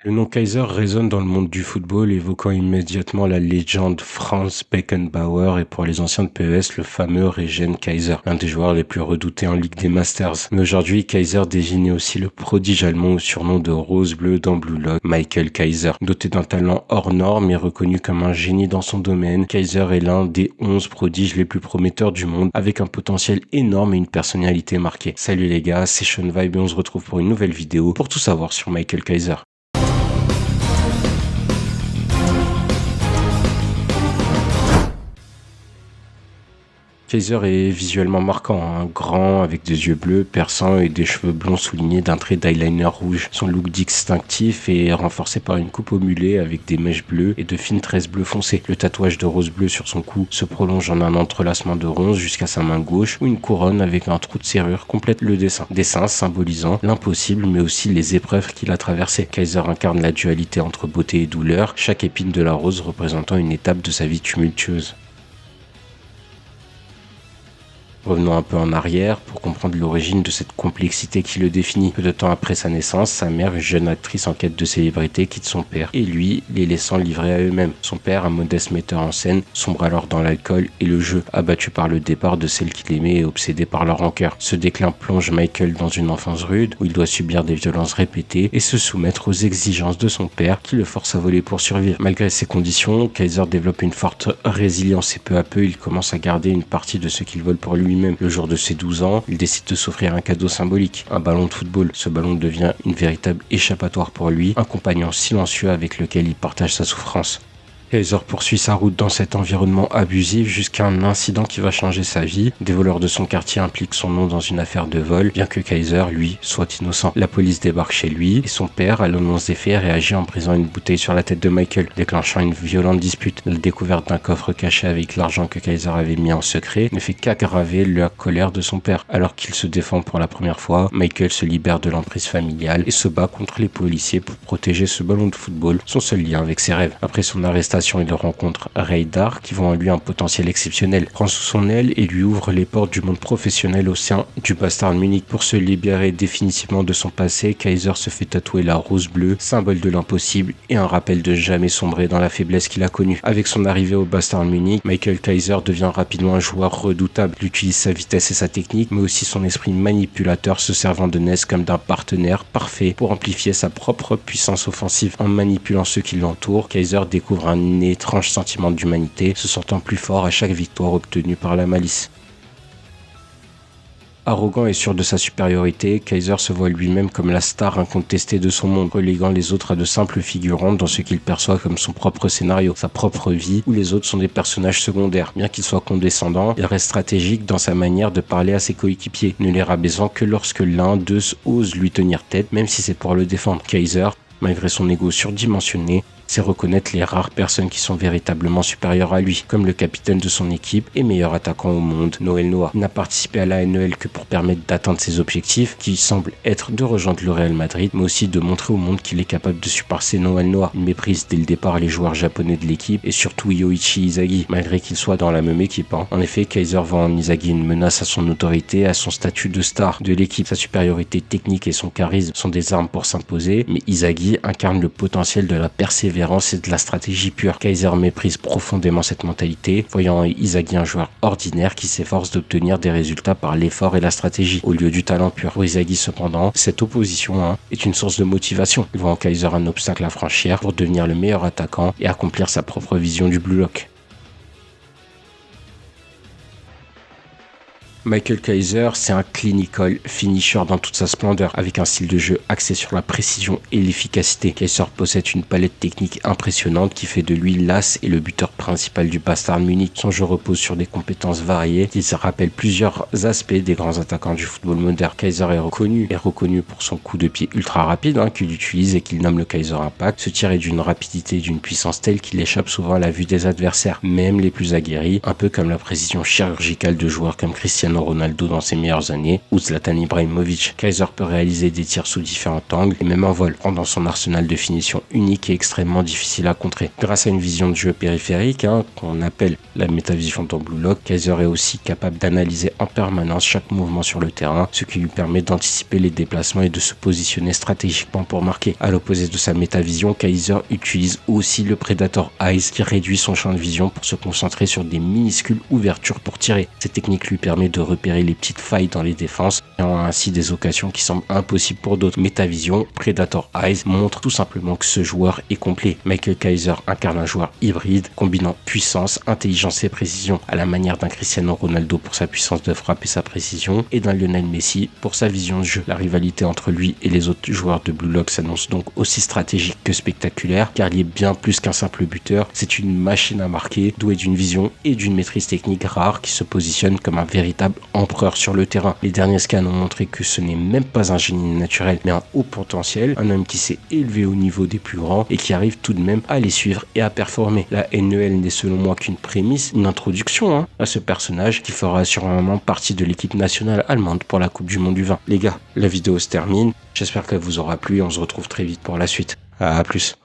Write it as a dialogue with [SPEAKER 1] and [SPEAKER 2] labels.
[SPEAKER 1] Le nom Kaiser résonne dans le monde du football, évoquant immédiatement la légende Franz Beckenbauer et pour les anciens de PES, le fameux Regen Kaiser, l'un des joueurs les plus redoutés en Ligue des Masters. Mais aujourd'hui, Kaiser désignait aussi le prodige allemand au surnom de Rose Bleu dans Blue Lock, Michael Kaiser. Doté d'un talent hors norme et reconnu comme un génie dans son domaine, Kaiser est l'un des 11 prodiges les plus prometteurs du monde, avec un potentiel énorme et une personnalité marquée. Salut les gars, c'est Sean Vibe et on se retrouve pour une nouvelle vidéo pour tout savoir sur Michael Kaiser. Kaiser est visuellement marquant, grand, avec des yeux bleus, perçants et des cheveux blonds soulignés d'un trait d'eyeliner rouge. Son look distinctif est renforcé par une coupe au mulet avec des mèches bleues et de fines tresses bleu foncé. Le tatouage de rose bleu sur son cou se prolonge en un entrelacement de ronces jusqu'à sa main gauche où une couronne avec un trou de serrure complète le dessin. Dessin symbolisant l'impossible mais aussi les épreuves qu'il a traversées. Kaiser incarne la dualité entre beauté et douleur, chaque épine de la rose représentant une étape de sa vie tumultueuse. Revenons un peu en arrière pour comprendre l'origine de cette complexité qui le définit. Peu de temps après sa naissance, sa mère, une jeune actrice en quête de célébrité, quitte son père et lui, les laissant livrés à eux-mêmes. Son père, un modeste metteur en scène, sombre alors dans l'alcool et le jeu, abattu par le départ de celle qu'il aimait et obsédé par leur rancœur. Ce déclin plonge Michael dans une enfance rude où il doit subir des violences répétées et se soumettre aux exigences de son père qui le force à voler pour survivre. Malgré ces conditions, Kaiser développe une forte résilience et peu à peu, il commence à garder une partie de ce qu'il vole pour lui. Le jour de ses 12 ans, il décide de s'offrir un cadeau symbolique, un ballon de football. Ce ballon devient une véritable échappatoire pour lui, un compagnon silencieux avec lequel il partage sa souffrance. Kaiser poursuit sa route dans cet environnement abusif jusqu'à un incident qui va changer sa vie. Des voleurs de son quartier impliquent son nom dans une affaire de vol, bien que Kaiser, lui, soit innocent. La police débarque chez lui et son père, à l'annonce des faits, réagit en brisant une bouteille sur la tête de Michael, déclenchant une violente dispute. La découverte d'un coffre caché avec l'argent que Kaiser avait mis en secret ne fait qu'aggraver la colère de son père. Alors qu'il se défend pour la première fois, Michael se libère de l'emprise familiale et se bat contre les policiers pour protéger ce ballon de football, son seul lien avec ses rêves. Après son arrestation, il rencontre Raydar qui voit en lui un potentiel exceptionnel, prend sous son aile et lui ouvre les portes du monde professionnel au sein du Bastard Munich. Pour se libérer définitivement de son passé, Kaiser se fait tatouer la rose bleue, symbole de l'impossible et un rappel de jamais sombrer dans la faiblesse qu'il a connue. Avec son arrivée au Bastard Munich, Michael Kaiser devient rapidement un joueur redoutable. Il utilise sa vitesse et sa technique, mais aussi son esprit manipulateur, se servant de Ness comme d'un partenaire parfait pour amplifier sa propre puissance offensive. En manipulant ceux qui l'entourent, Kaiser découvre un étrange sentiment d'humanité, se sentant plus fort à chaque victoire obtenue par la malice. Arrogant et sûr de sa supériorité, Kaiser se voit lui-même comme la star incontestée de son monde, reléguant les autres à de simples figurants dans ce qu'il perçoit comme son propre scénario, sa propre vie, où les autres sont des personnages secondaires. Bien qu'il soit condescendant, il reste stratégique dans sa manière de parler à ses coéquipiers, ne les rabaissant que lorsque l'un d'eux ose lui tenir tête, même si c'est pour le défendre. Kaiser, malgré son ego surdimensionné, c'est reconnaître les rares personnes qui sont véritablement supérieures à lui, comme le capitaine de son équipe et meilleur attaquant au monde, Noël Noah. Il n'a participé à la NEL que pour permettre d'atteindre ses objectifs, qui semblent être de rejoindre le Real Madrid, mais aussi de montrer au monde qu'il est capable de surpasser Noël Noah. Il méprise dès le départ les joueurs japonais de l'équipe et surtout Yoichi Izagi, malgré qu'ils soient dans la même équipe. En effet, Kaiser voit en Izagi une menace à son autorité et à son statut de star de l'équipe. Sa supériorité technique et son charisme sont des armes pour s'imposer, mais Izagi incarne le potentiel de la persévérance et de la stratégie pure. Kaiser méprise profondément cette mentalité, voyant en Izagi un joueur ordinaire qui s'efforce d'obtenir des résultats par l'effort et la stratégie, au lieu du talent pur. Pour Izagi cependant, cette opposition est une source de motivation. Il voit en Kaiser un obstacle à franchir pour devenir le meilleur attaquant et accomplir sa propre vision du Blue Lock. Michael Kaiser, c'est un clinical finisher dans toute sa splendeur, avec un style de jeu axé sur la précision et l'efficacité. Kaiser possède une palette technique impressionnante qui fait de lui l'as et le buteur principal du Bastard Munich. Son jeu repose sur des compétences variées qui se rappellent plusieurs aspects des grands attaquants du football moderne. Kaiser est reconnu pour son coup de pied ultra rapide qu'il utilise et qu'il nomme le Kaiser Impact. Ce tir est d'une rapidité et d'une puissance telle qu'il échappe souvent à la vue des adversaires, même les plus aguerris, un peu comme la précision chirurgicale de joueurs comme Cristiano Cristiano Ronaldo dans ses meilleures années ou Zlatan Ibrahimovic. Kaiser peut réaliser des tirs sous différents angles et même en vol, rendant son arsenal de finition unique et extrêmement difficile à contrer. Grâce à une vision de jeu périphérique, qu'on appelle la métavision dans Blue Lock, Kaiser est aussi capable d'analyser en permanence chaque mouvement sur le terrain, ce qui lui permet d'anticiper les déplacements et de se positionner stratégiquement pour marquer. À l'opposé de sa métavision, Kaiser utilise aussi le Predator Eyes qui réduit son champ de vision pour se concentrer sur des minuscules ouvertures pour tirer. Cette technique lui permet de repérer les petites failles dans les défenses, ayant ainsi des occasions qui semblent impossibles pour d'autres. Métavision, Predator Eyes montre tout simplement que ce joueur est complet. Michael Kaiser incarne un joueur hybride, combinant puissance, intelligence et précision, à la manière d'un Cristiano Ronaldo pour sa puissance de frappe et sa précision, et d'un Lionel Messi pour sa vision de jeu. La rivalité entre lui et les autres joueurs de Blue Lock s'annonce donc aussi stratégique que spectaculaire, car il est bien plus qu'un simple buteur. C'est une machine à marquer, douée d'une vision et d'une maîtrise technique rare, qui se positionne comme un véritable empereur sur le terrain. Les derniers scans ont montré que ce n'est même pas un génie naturel, mais un haut potentiel, un homme qui s'est élevé au niveau des plus grands et qui arrive tout de même à les suivre et à performer. La NEL n'est selon moi qu'une prémisse, une introduction à ce personnage qui fera sûrement partie de l'équipe nationale allemande pour la Coupe du Monde du vin. Les gars, la vidéo se termine, j'espère qu'elle vous aura plu et on se retrouve très vite pour la suite. À plus.